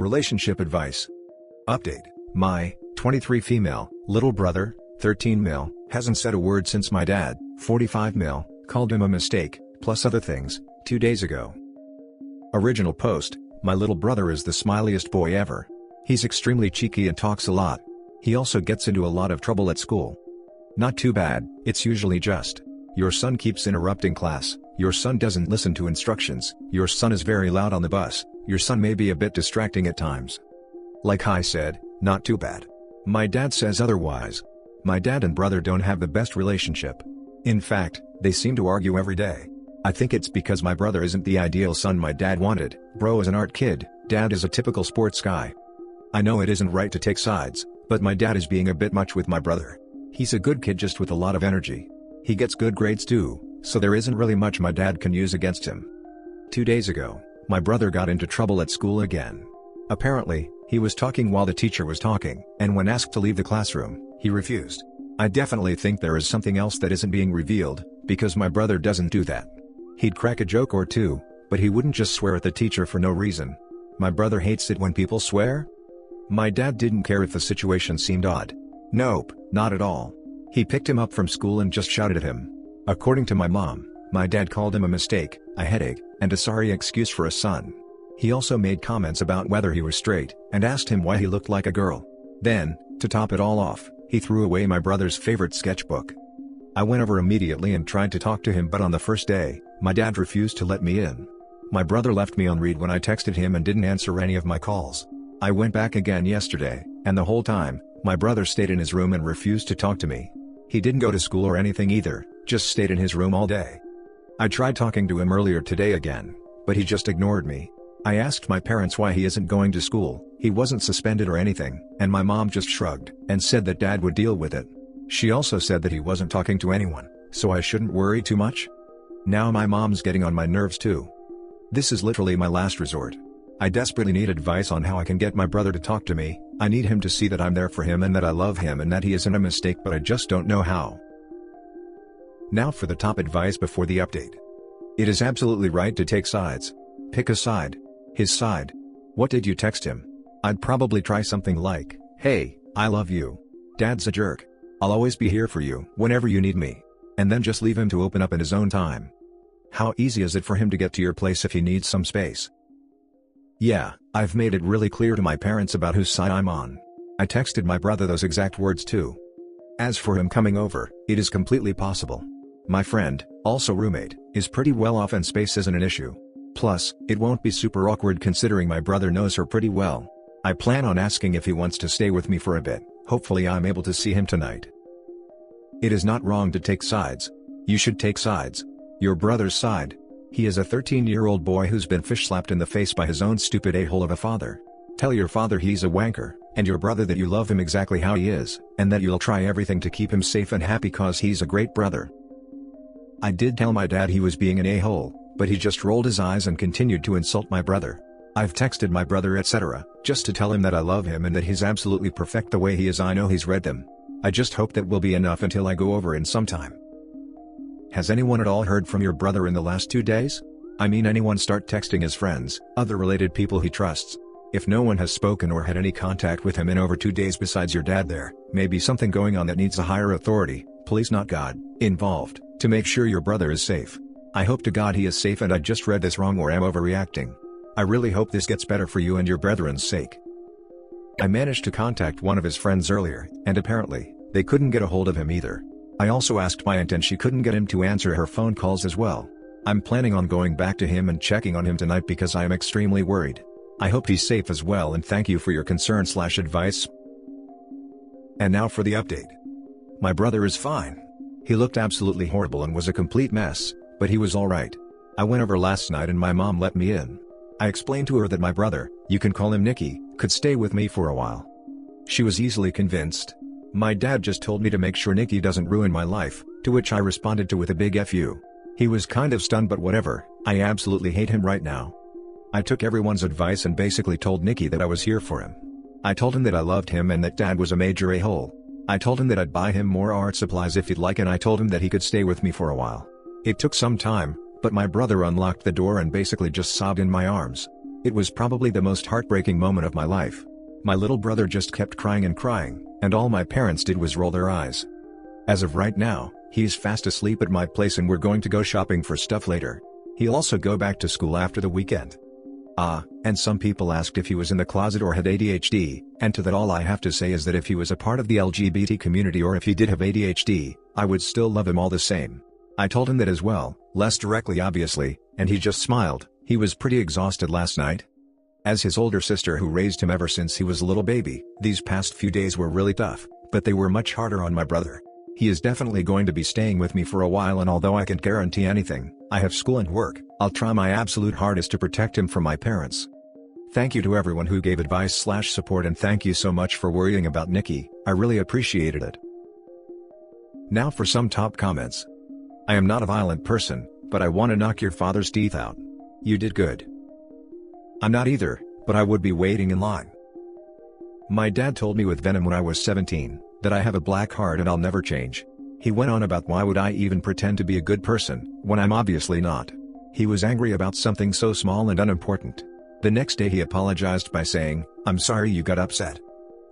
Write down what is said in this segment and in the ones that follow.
Relationship advice. Update. My 23 female little brother, 13 mil, hasn't said a word since my dad, 45 mil, called him a mistake, plus other things, 2 days ago. Original post. My little brother is the smiliest boy ever. He's extremely cheeky and talks a lot. He also gets into a lot of trouble at school. Not too bad, it's usually just, your son keeps interrupting class, your son doesn't listen to instructions, your son is very loud on the bus, your son may be a bit distracting at times. Like I said, not too bad. My dad says otherwise. My dad and brother don't have the best relationship. In fact, they seem to argue every day. I think it's because my brother isn't the ideal son my dad wanted. Bro is an art kid, dad is a typical sports guy. I know it isn't right to take sides, but my dad is being a bit much with my brother. He's a good kid just with a lot of energy. He gets good grades too, so there isn't really much my dad can use against him. 2 days ago, my brother got into trouble at school again. Apparently, he was talking while the teacher was talking, and when asked to leave the classroom, he refused. I definitely think there is something else that isn't being revealed, because my brother doesn't do that. He'd crack a joke or two, but he wouldn't just swear at the teacher for no reason. My brother hates it when people swear. My dad didn't care if the situation seemed odd. Nope, not at all. He picked him up from school and just shouted at him. According to my mom, my dad called him a mistake, a headache, and a sorry excuse for a son. He also made comments about whether he was straight, and asked him why he looked like a girl. Then, to top it all off, he threw away my brother's favorite sketchbook. I went over immediately and tried to talk to him, but on the first day, my dad refused to let me in. My brother left me on read when I texted him and didn't answer any of my calls. I went back again yesterday, and the whole time, my brother stayed in his room and refused to talk to me. He didn't go to school or anything either, just stayed in his room all day. I tried talking to him earlier today again, but he just ignored me. I asked my parents why he isn't going to school. He wasn't suspended or anything, and my mom just shrugged and said that dad would deal with it. She also said that he wasn't talking to anyone, so I shouldn't worry too much. Now my mom's getting on my nerves too. This is literally my last resort. I desperately need advice on how I can get my brother to talk to me. I need him to see that I'm there for him and that I love him and that he isn't a mistake, but I just don't know how. Now for the top advice before the update. It is absolutely right to take sides. Pick a side. His side. What did you text him? I'd probably try something like, "Hey, I love you. Dad's a jerk. I'll always be here for you whenever you need me." And then just leave him to open up in his own time. How easy is it for him to get to your place if he needs some space? Yeah, I've made it really clear to my parents about whose side I'm on. I texted my brother those exact words too. As for him coming over, it is completely possible. My friend, also roommate, is pretty well off and space isn't an issue. Plus, it won't be super awkward considering my brother knows her pretty well. I plan on asking if he wants to stay with me for a bit. Hopefully I'm able to see him tonight. It is not wrong to take sides. You should take sides. Your brother's side. He is a 13-year-old boy who's been fish-slapped in the face by his own stupid a-hole of a father. Tell your father he's a wanker, and your brother that you love him exactly how he is, and that you'll try everything to keep him safe and happy cause he's a great brother. I did tell my dad he was being an a-hole, but he just rolled his eyes and continued to insult my brother. I've texted my brother etc., just to tell him that I love him and that he's absolutely perfect the way he is. I know he's read them. I just hope that will be enough until I go over in some time. Has anyone at all heard from your brother in the last 2 days? I mean, anyone start texting his friends, other related people he trusts? If no one has spoken or had any contact with him in over 2 days besides your dad, there may be something going on that needs a higher authority, police not God, involved, to make sure your brother is safe. I hope to God he is safe and I just read this wrong or am overreacting. I really hope this gets better for you and your brethren's sake. I managed to contact one of his friends earlier, and apparently, they couldn't get a hold of him either. I also asked my aunt and she couldn't get him to answer her phone calls as well. I'm planning on going back to him and checking on him tonight because I am extremely worried. I hope he's safe as well and thank you for your concern/advice. And now for the update. My brother is fine. He looked absolutely horrible and was a complete mess, but he was alright. I went over last night and my mom let me in. I explained to her that my brother, you can call him Nicky, could stay with me for a while. She was easily convinced. My dad just told me to make sure Nicky doesn't ruin my life, to which I responded to with a big F you. He was kind of stunned, but whatever, I absolutely hate him right now. I took everyone's advice and basically told Nicky that I was here for him. I told him that I loved him and that dad was a major a-hole. I told him that I'd buy him more art supplies if he'd like, and I told him that he could stay with me for a while. It took some time, but my brother unlocked the door and basically just sobbed in my arms. It was probably the most heartbreaking moment of my life. My little brother just kept crying and crying, and all my parents did was roll their eyes. As of right now, he's fast asleep at my place and we're going to go shopping for stuff later. He'll also go back to school after the weekend. And some people asked if he was in the closet or had ADHD, and to that all I have to say is that if he was a part of the LGBT community or if he did have ADHD, I would still love him all the same. I told him that as well, less directly obviously, and he just smiled. He was pretty exhausted last night. As his older sister who raised him ever since he was a little baby, these past few days were really tough, but they were much harder on my brother. He is definitely going to be staying with me for a while, and although I can't guarantee anything, I have school and work, I'll try my absolute hardest to protect him from my parents. Thank you to everyone who gave advice/support, and thank you so much for worrying about Nikki, I really appreciated it. Now for some top comments. I am not a violent person, but I want to knock your father's teeth out. You did good. I'm not either, but I would be waiting in line. My dad told me with venom when I was 17, that I have a black heart and I'll never change. He went on about why would I even pretend to be a good person, when I'm obviously not. He was angry about something so small and unimportant. The next day he apologized by saying, "I'm sorry you got upset."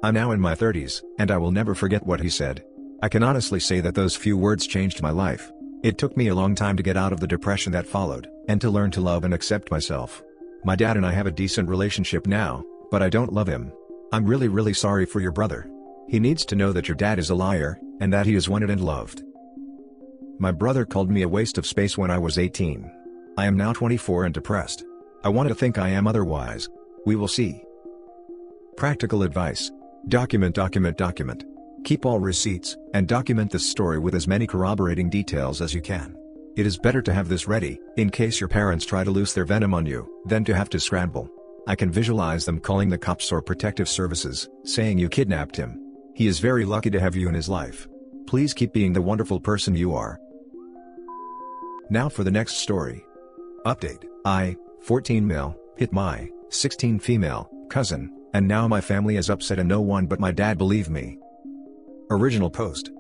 I'm now in my 30s, and I will never forget what he said. I can honestly say that those few words changed my life. It took me a long time to get out of the depression that followed, and to learn to love and accept myself. My dad and I have a decent relationship now, but I don't love him. I'm really sorry for your brother. He needs to know that your dad is a liar, and that he is wanted and loved. My brother called me a waste of space when I was 18. I am now 24 and depressed. I want to think I am otherwise. We will see. Practical advice. Document. Keep all receipts, and document this story with as many corroborating details as you can. It is better to have this ready, in case your parents try to loose their venom on you, than to have to scramble. I can visualize them calling the cops or protective services, saying you kidnapped him. He is very lucky to have you in his life. Please keep being the wonderful person you are. Now for the next story. Update. I, 14 male, hit my 16 female cousin, and now my family is upset and no one but my dad believe me. Original post.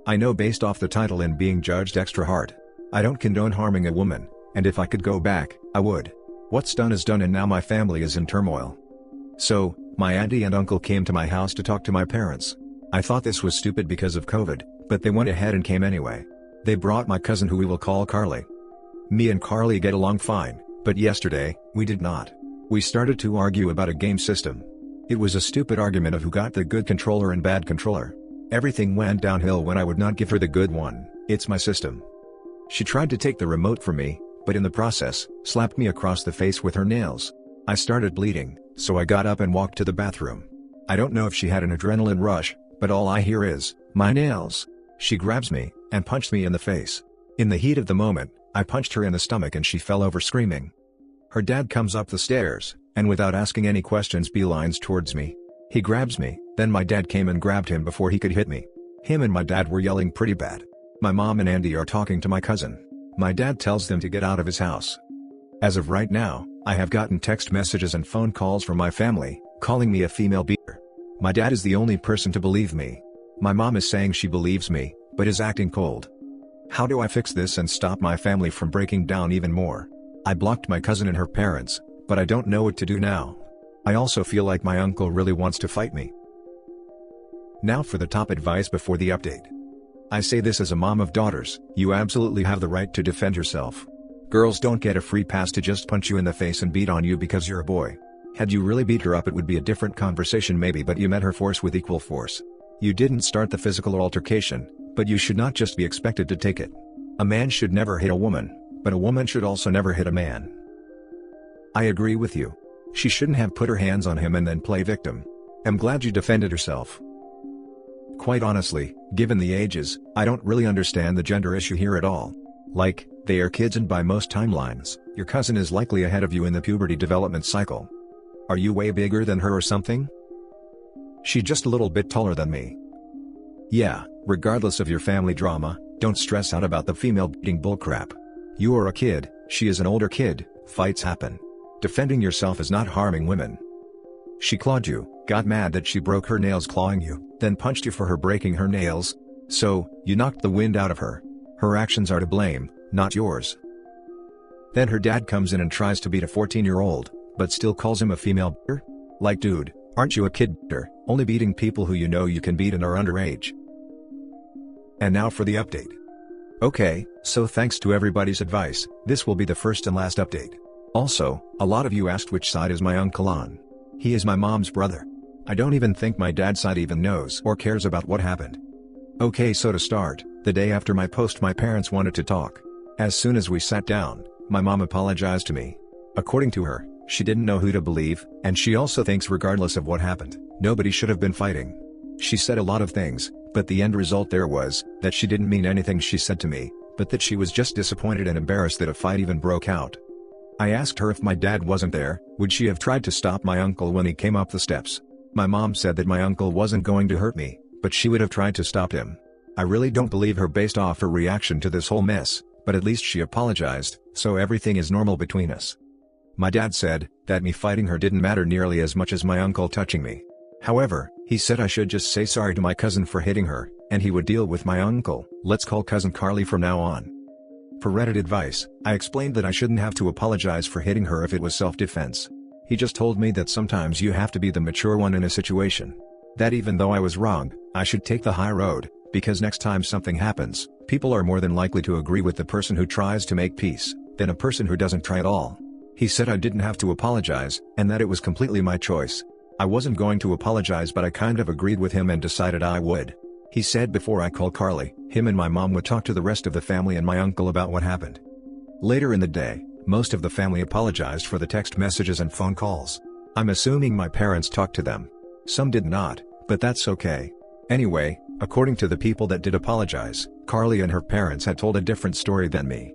I know based off the title and being judged extra hard. I don't condone harming a woman, and if I could go back, I would. What's done is done and now my family is in turmoil. So, my auntie and uncle came to my house to talk to my parents. I thought this was stupid because of COVID, but they went ahead and came anyway. They brought my cousin who we will call Carly. Me and Carly get along fine, but yesterday, we did not. We started to argue about a game system. It was a stupid argument of who got the good controller and bad controller. Everything went downhill when I would not give her the good one. It's my system. She tried to take the remote from me, but in the process, slapped me across the face with her nails. I started bleeding, so I got up and walked to the bathroom. I don't know if she had an adrenaline rush, but all I hear is, "My nails." She grabs me, and punched me in the face. In the heat of the moment, I punched her in the stomach and she fell over screaming. Her dad comes up the stairs, and without asking any questions beelines towards me. He grabs me, then my dad came and grabbed him before he could hit me. Him and my dad were yelling pretty bad. My mom and Andy are talking to my cousin. My dad tells them to get out of his house. As of right now, I have gotten text messages and phone calls from my family, calling me a female beater. My dad is the only person to believe me. My mom is saying she believes me, but is acting cold. How do I fix this and stop my family from breaking down even more? I blocked my cousin and her parents, but I don't know what to do now. I also feel like my uncle really wants to fight me. Now for the top advice before the update. I say this as a mom of daughters, you absolutely have the right to defend yourself. Girls don't get a free pass to just punch you in the face and beat on you because you're a boy. Had you really beat her up it would be a different conversation maybe, but you met her force with equal force. You didn't start the physical altercation, but you should not just be expected to take it. A man should never hit a woman, but a woman should also never hit a man. I agree with you. She shouldn't have put her hands on him and then play victim. I'm glad you defended herself. Quite honestly, given the ages, I don't really understand the gender issue here at all. Like, they are kids and by most timelines, your cousin is likely ahead of you in the puberty development cycle. Are you way bigger than her or something? She's just a little bit taller than me. Yeah, regardless of your family drama, don't stress out about the female beating bullcrap. You are a kid, she is an older kid, fights happen. Defending yourself is not harming women. She clawed you, got mad that she broke her nails clawing you, then punched you for her breaking her nails. So, you knocked the wind out of her. Her actions are to blame, not yours. Then her dad comes in and tries to beat a 14-year-old, but still calls him a female beater? Like dude, aren't you a kid beater, only beating people who you know you can beat and are underage? And now for the update. Okay, so thanks to everybody's advice, this will be the first and last update. Also, a lot of you asked which side is my uncle on. He is my mom's brother. I don't even think my dad's side even knows or cares about what happened. Okay, so to start, the day after my post my parents wanted to talk. As soon as we sat down, my mom apologized to me. According to her, she didn't know who to believe, and she also thinks regardless of what happened, nobody should have been fighting. She said a lot of things, but the end result there was, that she didn't mean anything she said to me, but that she was just disappointed and embarrassed that a fight even broke out. I asked her if my dad wasn't there, would she have tried to stop my uncle when he came up the steps? My mom said that my uncle wasn't going to hurt me, but she would have tried to stop him. I really don't believe her based off her reaction to this whole mess, but at least she apologized, so everything is normal between us. My dad said that me fighting her didn't matter nearly as much as my uncle touching me. However, he said I should just say sorry to my cousin for hitting her, and he would deal with my uncle. Let's call cousin Carly from now on. For Reddit advice, I explained that I shouldn't have to apologize for hitting her if it was self-defense. He just told me that sometimes you have to be the mature one in a situation. That even though I was wrong, I should take the high road, because next time something happens, people are more than likely to agree with the person who tries to make peace, than a person who doesn't try at all. He said I didn't have to apologize, and that it was completely my choice. I wasn't going to apologize, but I kind of agreed with him and decided I would. He said before I call Carly, him and my mom would talk to the rest of the family and my uncle about what happened. Later in the day, most of the family apologized for the text messages and phone calls. I'm assuming my parents talked to them. Some did not, but that's okay. Anyway, according to the people that did apologize, Carly and her parents had told a different story than me.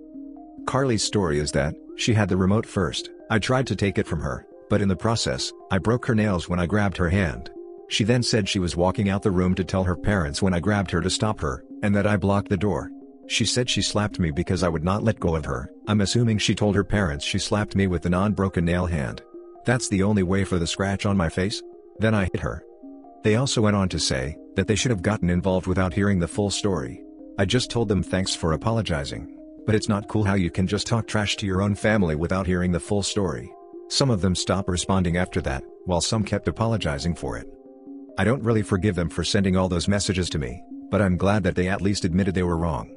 Carly's story is that she had the remote first. I tried to take it from her, but in the process, I broke her nails when I grabbed her hand. She then said she was walking out the room to tell her parents when I grabbed her to stop her, and that I blocked the door. She said she slapped me because I would not let go of her. I'm assuming she told her parents she slapped me with the non-broken nail hand. That's the only way for the scratch on my face? Then I hit her. They also went on to say that they should have gotten involved without hearing the full story. I just told them thanks for apologizing. But it's not cool how you can just talk trash to your own family without hearing the full story. Some of them stopped responding after that, while some kept apologizing for it. I don't really forgive them for sending all those messages to me, but I'm glad that they at least admitted they were wrong.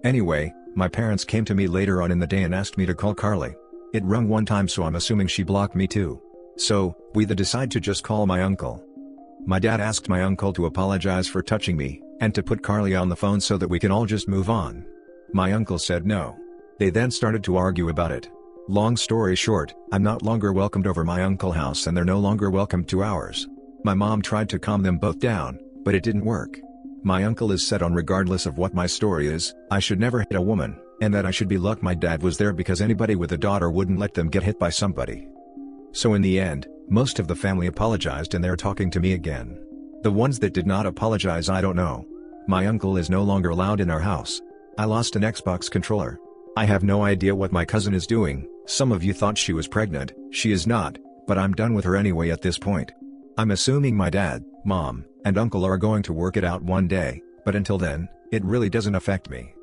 Anyway, my parents came to me later on in the day and asked me to call Carly. It rung one time, so I'm assuming she blocked me too. So, we decide to just call my uncle. My dad asked my uncle to apologize for touching me, and to put Carly on the phone so that we can all just move on. My uncle said no. They then started to argue about it. Long story short, I'm not longer welcomed over my uncle's house and they're no longer welcome to ours. My mom tried to calm them both down, but it didn't work. My uncle is set on regardless of what my story is, I should never hit a woman, and that I should be lucky my dad was there because anybody with a daughter wouldn't let them get hit by somebody. So in the end, most of the family apologized and they're talking to me again. The ones that did not apologize I don't know. My uncle is no longer allowed in our house. I lost an Xbox controller. I have no idea what my cousin is doing. Some of you thought she was pregnant, she is not, but I'm done with her anyway at this point. I'm assuming my dad, mom, and uncle are going to work it out one day, but until then, it really doesn't affect me.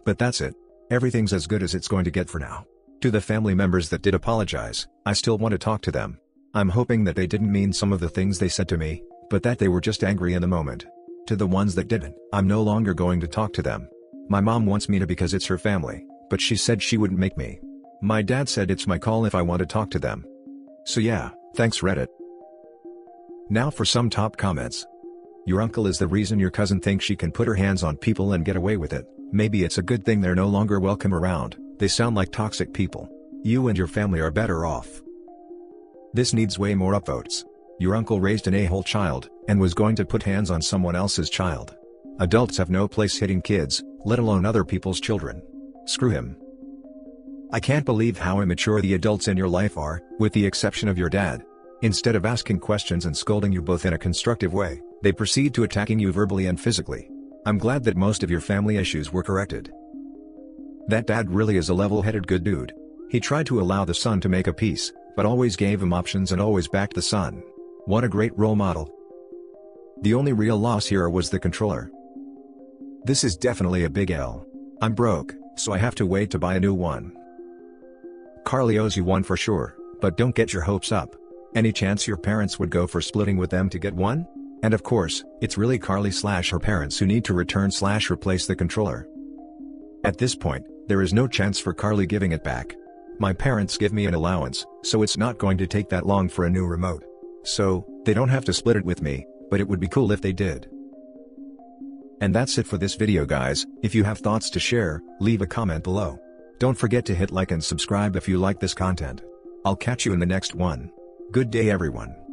But that's it. Everything's as good as it's going to get for now. To the family members that did apologize, I still want to talk to them. I'm hoping that they didn't mean some of the things they said to me, but that they were just angry in the moment. To the ones that didn't, I'm no longer going to talk to them. My mom wants me to because it's her family, but she said she wouldn't make me. My dad said it's my call if I want to talk to them. So yeah, thanks Reddit. Now for some top comments. Your uncle is the reason your cousin thinks she can put her hands on people and get away with it. Maybe it's a good thing they're no longer welcome around, they sound like toxic people. You and your family are better off. This needs way more upvotes. Your uncle raised an a-hole child, and was going to put hands on someone else's child. Adults have no place hitting kids, let alone other people's children. Screw him. I can't believe how immature the adults in your life are, with the exception of your dad. Instead of asking questions and scolding you both in a constructive way, they proceed to attacking you verbally and physically. I'm glad that most of your family issues were corrected. That dad really is a level-headed good dude. He tried to allow the son to make a peace, but always gave him options and always backed the son. What a great role model. The only real loss here was the controller. This is definitely a big L. I'm broke, so I have to wait to buy a new one. Carly owes you one for sure. But don't get your hopes up. Any chance your parents would go for splitting with them to get one? And of course, it's really Carly/her parents who need to return/replace the controller. At this point, there is no chance for Carly giving it back. My parents give me an allowance, so it's not going to take that long for a new remote. So, they don't have to split it with me, but it would be cool if they did. And that's it for this video guys. If you have thoughts to share, leave a comment below. Don't forget to hit like and subscribe if you like this content. I'll catch you in the next one. Good day everyone.